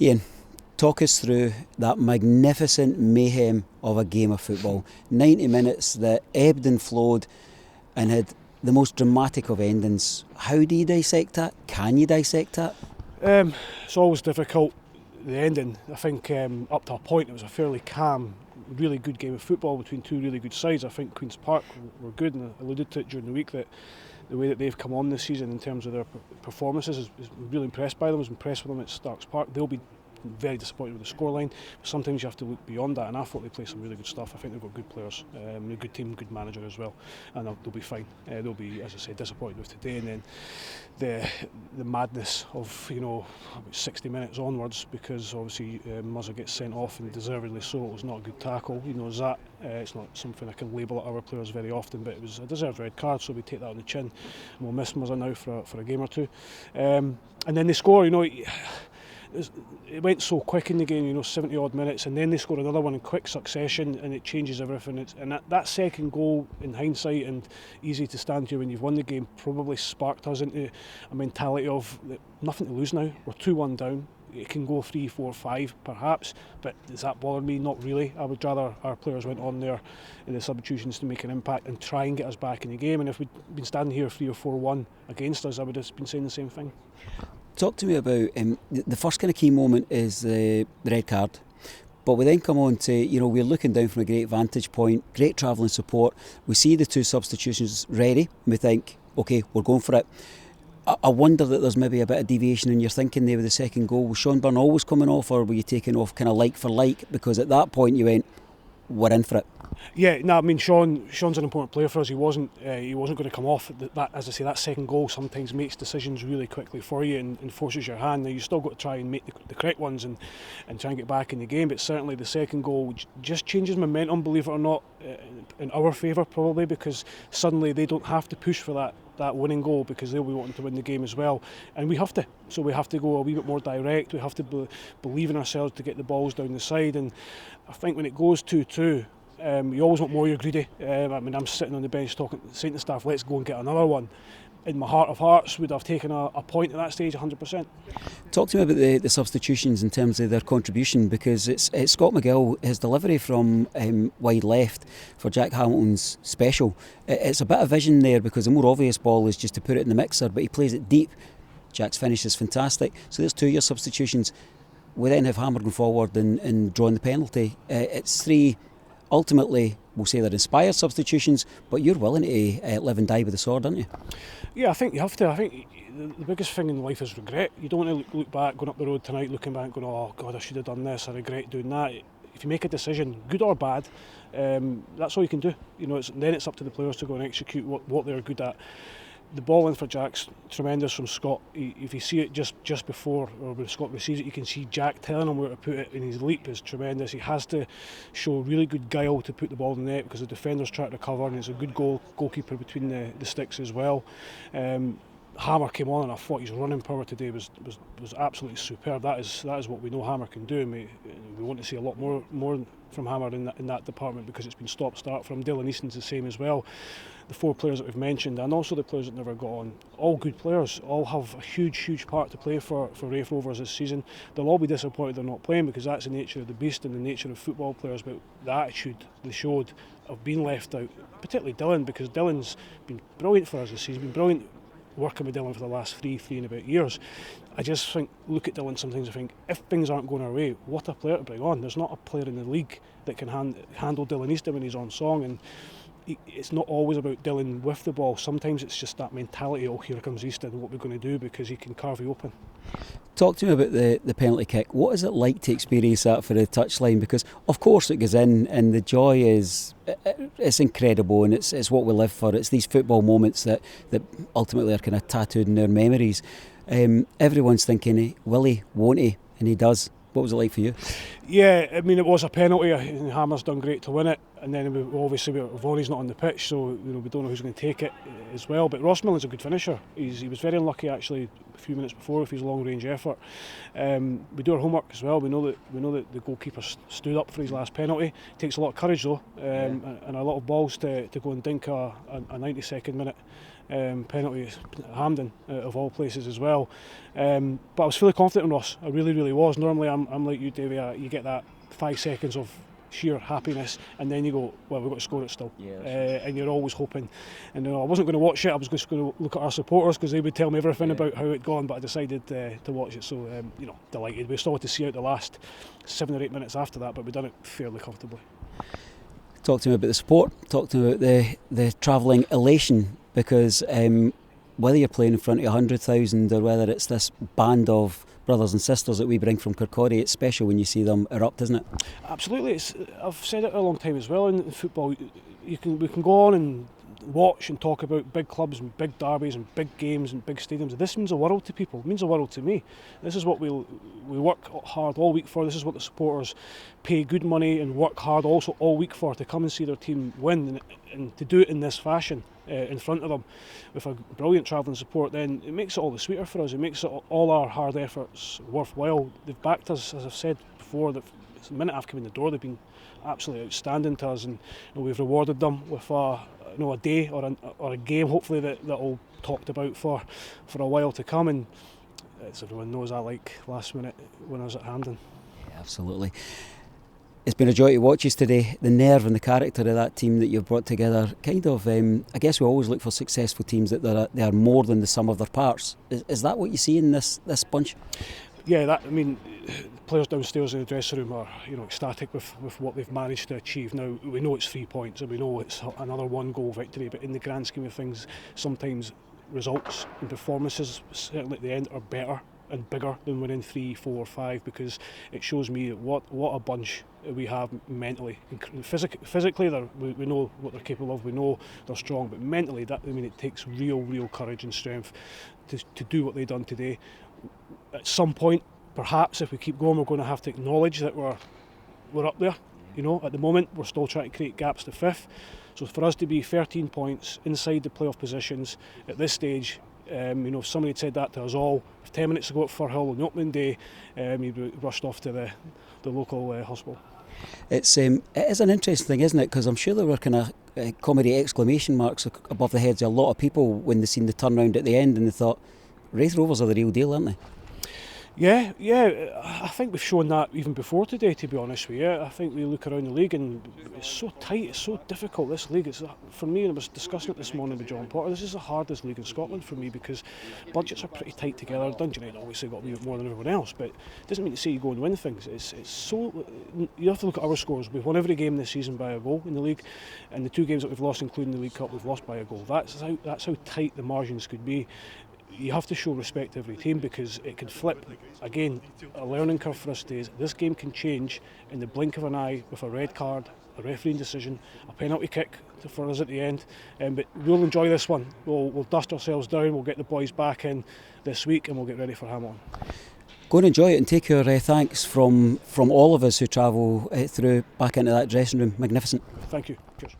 Ian, talk us through that magnificent mayhem of a game of football. 90 minutes that ebbed and flowed and had the most dramatic of endings. How do you dissect that? Can you dissect that? It's always difficult. The ending, I think, up to a point, it was a fairly calm, really good game of football between two really good sides. I think Queen's Park were good, and I alluded to it during the week that the way that they've come on this season in terms of their performances is really impressed by them. I was impressed with them at Starks Park. They'll be very disappointed with the scoreline, but sometimes you have to look beyond that, and I thought they played some really good stuff. I think they've got good players, a good team, good manager as well, and they'll be fine. They'll be, as I said, disappointed with today, and then the madness of 60 minutes onwards, because obviously Muzza gets sent off, and deservedly so. It was not a good tackle, that. It's not something I can label at our players very often, but it was a deserved red card, so we take that on the chin, and we'll miss Muzza now for a game or two. And then they score, it went so quick in the game, 70 odd minutes, and then they score another one in quick succession, and it changes everything. And that second goal, in hindsight, and easy to stand here when you've won the game, probably sparked us into a mentality of nothing to lose now. We're 2-1 down. It can go 3, 4, 5 perhaps, but does that bother me? Not really. I would rather our players went on there in the substitutions to make an impact and try and get us back in the game. And if we'd been standing here 3 or 4-1 against us, I would have been saying the same thing. Talk to me about the first kind of key moment is the red card, but we then come on to, we're looking down from a great vantage point, great travelling support. We see the two substitutions ready, and we think, okay, we're going for it. I wonder that there's maybe a bit of deviation in your thinking there with the second goal. Was Sean Byrne always coming off, or were you taking off kind of like for like? Because at that point you went, we're in for it. Yeah, no, I mean Sean's an important player for us. He wasn't going to come off. That, as I say, that second goal sometimes makes decisions really quickly for you and forces your hand. Now you still got to try and make the correct ones and try and get back in the game. But certainly the second goal just changes momentum, believe it or not, in our favour probably, because suddenly they don't have to push for that winning goal, because they'll be wanting to win the game as well, and we have to. So we have to go a wee bit more direct. We have to believe in ourselves to get the balls down the side. And I think when it goes 2-2. You always want more, you're greedy. I'm sitting on the bench saying to the staff, let's go and get another one. In my heart of hearts, would have taken a point at that stage 100%. Talk to me about the substitutions in terms of their contribution, because it's Scott McGill, his delivery from wide left for Jack Hamilton's special. It's a bit of vision there, because the more obvious ball is just to put it in the mixer, but he plays it deep. Jack's finish is fantastic. So there's 2 of your substitutions. We then have Hammer going forward and drawing the penalty. It's 3. Ultimately, we'll say they're inspired substitutions, but you're willing to live and die with the sword, aren't you? Yeah, I think you have to. I think the biggest thing in life is regret. You don't want to look back, going up the road tonight, looking back going, oh God, I should have done this, I regret doing that. If you make a decision, good or bad, that's all you can do. Then it's up to the players to go and execute what they're good at. The ball in for Jack's tremendous from Scott. If you see it just before, or when Scott receives it, you can see Jack telling him where to put it, and his leap is tremendous. He has to show really good guile to put the ball in the net, because the defenders try to recover, and it's a good goalkeeper between the sticks as well. Hammer came on, and I thought his running power today was absolutely superb. That is what we know Hammer can do. And we want to see a lot more from Hammer in that department, because it's been stop-start from Dylan Easton's the same as well. The 4 players that we've mentioned, and also the players that never got on, all good players, all have a huge part to play for Raith Rovers this season. They'll all be disappointed they're not playing, because that's the nature of the beast and the nature of football players, but the attitude they showed of being left out, particularly Dylan, because Dylan's been brilliant for us this season. He's been brilliant working with Dylan for the last three and a bit years. I just think, look at Dylan sometimes and think, if things aren't going our way, what a player to bring on. There's not a player in the league that can handle Dylan Easton when he's on song, and it's not always about Dylan with the ball. Sometimes it's just that mentality, oh, here comes Easton, what we're going to do, because he can carve you open. Talk to me about the penalty kick. What is it like to experience that for the touchline? Because of course it goes in, and the joy it's incredible, and it's what we live for. It's these football moments that ultimately are kind of tattooed in our memories. Everyone's thinking, will he, won't he? And he does. What was it like for you? Yeah, I mean, it was a penalty. Hammer's done great to win it, and then obviously Vaughan's not on the pitch, so we don't know who's going to take it as well. But Ross Millen's a good finisher. He was very unlucky actually a few minutes before with his long range effort. We do our homework as well. We know that the goalkeeper stood up for his last penalty. It takes a lot of courage though, and a lot of balls to go and dink a 92nd minute penalty at Hampden, of all places as well. But I was fully confident in Ross. I really, really was. Normally I'm like you, Davey, you get that 5 seconds of sheer happiness, and then you go, well, we've got to score it still. And you're always hoping. And I wasn't going to watch it, I was just going to look at our supporters because they would tell me everything about how it'd gone, but I decided to watch it. So delighted. We still had to see out the last 7 or 8 minutes after that, but we've done it fairly comfortably. Talk to me about the support, talk to me about the travelling elation, because whether you're playing in front of 100,000 or whether it's this band of brothers and sisters that we bring from Kirkcaldy, it's special when you see them erupt, isn't it? Absolutely. I've said it a long time as well in football. We can go on and watch and talk about big clubs and big derbies and big games and big stadiums. This means the world to people. It means the world to me. This is what we work hard all week for. This is what the supporters pay good money and work hard also all week for, to come and see their team win, and to do it in this fashion in front of them with a brilliant travelling support. Then it makes it all the sweeter for us. It makes it all our hard efforts worthwhile. They've backed us, as I've said before, that the minute I've come in the door they've been absolutely outstanding to us, and we've rewarded them with a day or a game, hopefully that'll talked about for a while to come. And as everyone knows, I like last minute winners at Hampden. Yeah, absolutely. It's been a joy to watch us today. The nerve and the character of that team that you've brought together, kind of, I guess we always look for successful teams that they are more than the sum of their parts. Is that what you see in this bunch? Yeah, players downstairs in the dressing room are ecstatic with what they've managed to achieve. Now, we know it's 3 points and we know it's another 1-goal victory, but in the grand scheme of things, sometimes results and performances, certainly at the end, are better and bigger than winning 3, 4, 5, because it shows me what a bunch we have mentally. Physically, we know what they're capable of, we know they're strong, but mentally, it takes real courage and strength to do what they've done today. At some point, perhaps if we keep going, we're going to have to acknowledge that we're up there. At the moment we're still trying to create gaps to 5th. So for us to be 13 points inside the playoff positions at this stage, if somebody had said that to us all 10 minutes ago at Firhill on the opening day, he'd be rushed off to the local hospital. It is an interesting thing, isn't it? Because I'm sure there were kind of comedy exclamation marks above the heads of a lot of people when they seen the turnaround at the end, and they thought, Raith Rovers are the real deal, aren't they? Yeah, I think we've shown that even before today, to be honest with you. I think we look around the league and it's so tight, it's so difficult, this league. For me, and I was discussing it this morning with John Potter, this is the hardest league in Scotland for me, because budgets are pretty tight together. Dundee United obviously got a bit more than everyone else, but it doesn't mean to say you go and win things. It's so, you have to look at our scores. We've won every game this season by a goal in the league, and the 2 games that we've lost, including the League Cup, we've lost by a goal. That's how tight the margins could be. You have to show respect to every team, because it could flip. Again, a learning curve for us today is this game can change in the blink of an eye with a red card, a refereeing decision, a penalty kick for us at the end. But we'll enjoy this one. We'll dust ourselves down, we'll get the boys back in this week, and we'll get ready for Hamilton. Go and enjoy it, and take your thanks from all of us who travel through back into that dressing room. Magnificent. Thank you. Cheers.